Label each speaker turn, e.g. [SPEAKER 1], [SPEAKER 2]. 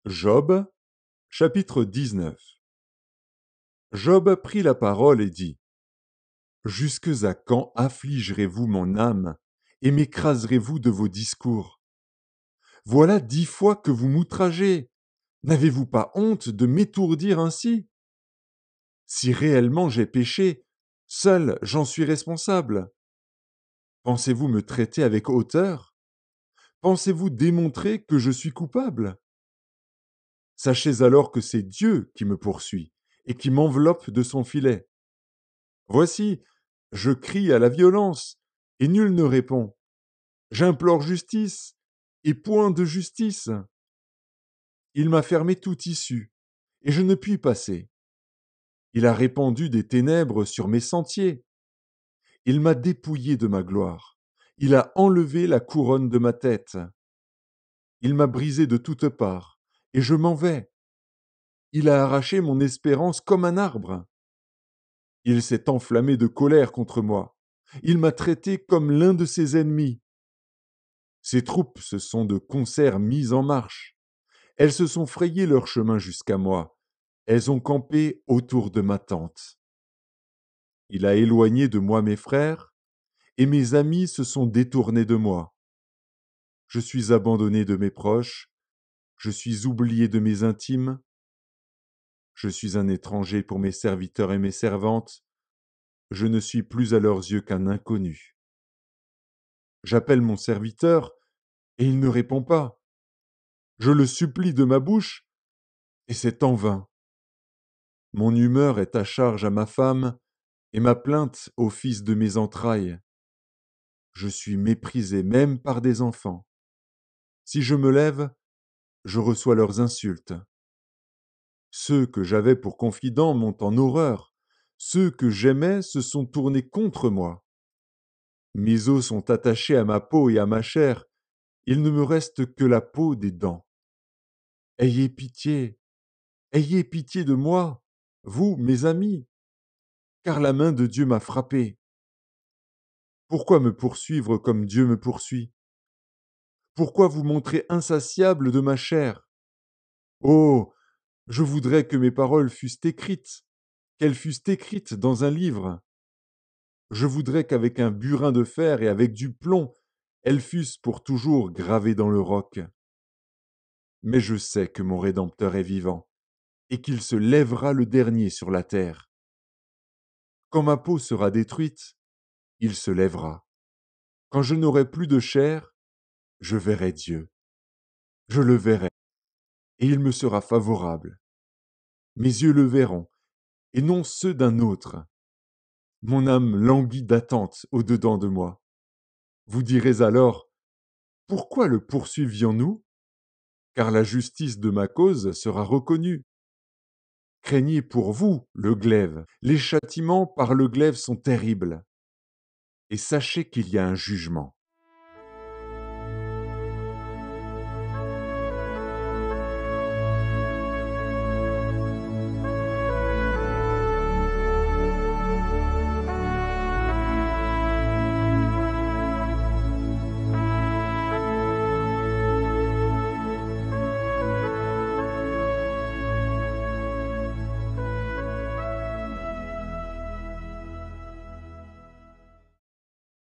[SPEAKER 1] Job, chapitre 19. Job prit la parole et dit: Jusques à quand affligerez-vous mon âme et m'écraserez-vous de vos discours? Voilà 10 fois que vous m'outragez. N'avez-vous pas honte de m'étourdir ainsi? Si réellement j'ai péché, seul j'en suis responsable. Pensez-vous me traiter avec hauteur? Pensez-vous démontrer que je suis coupable? Sachez alors que c'est Dieu qui me poursuit et qui m'enveloppe de son filet. Voici, je crie à la violence, et nul ne répond. J'implore justice, et point de justice. Il m'a fermé toute issue, et je ne puis passer. Il a répandu des ténèbres sur mes sentiers. Il m'a dépouillé de ma gloire. Il a enlevé la couronne de ma tête. Il m'a brisé de toutes parts, et je m'en vais. Il a arraché mon espérance comme un arbre. Il s'est enflammé de colère contre moi. Il m'a traité comme l'un de ses ennemis. Ses troupes se sont de concert mises en marche. Elles se sont frayé leur chemin jusqu'à moi. Elles ont campé autour de ma tente. Il a éloigné de moi mes frères, et mes amis se sont détournés de moi. Je suis abandonné de mes proches, je suis oublié de mes intimes, je suis un étranger pour mes serviteurs et mes servantes, je ne suis plus à leurs yeux qu'un inconnu. J'appelle mon serviteur, et il ne répond pas. Je le supplie de ma bouche, et c'est en vain. Mon humeur est à charge à ma femme, et ma plainte au fils de mes entrailles. Je suis méprisé même par des enfants. Si je me lève, je reçois leurs insultes. Ceux que j'avais pour confidents m'ont en horreur. Ceux que j'aimais se sont tournés contre moi. Mes os sont attachés à ma peau et à ma chair. Il ne me reste que la peau des dents. Ayez pitié de moi, vous, mes amis, car la main de Dieu m'a frappé. Pourquoi me poursuivre comme Dieu me poursuit? Pourquoi vous montrer insatiable de ma chair? Oh, je voudrais que mes paroles fussent écrites, qu'elles fussent écrites dans un livre. Je voudrais qu'avec un burin de fer et avec du plomb, elles fussent pour toujours gravées dans le roc. Mais je sais que mon Rédempteur est vivant, et qu'il se lèvera le dernier sur la terre. Quand ma peau sera détruite, il se lèvera. Quand je n'aurai plus de chair, je verrai Dieu. Je le verrai, et il me sera favorable. Mes yeux le verront, et non ceux d'un autre. Mon âme languit d'attente au-dedans de moi. Vous direz alors, pourquoi le poursuivions-nous? Car la justice de ma cause sera reconnue. Craignez pour vous le glaive. Les châtiments par le glaive sont terribles. Et sachez qu'il y a un jugement.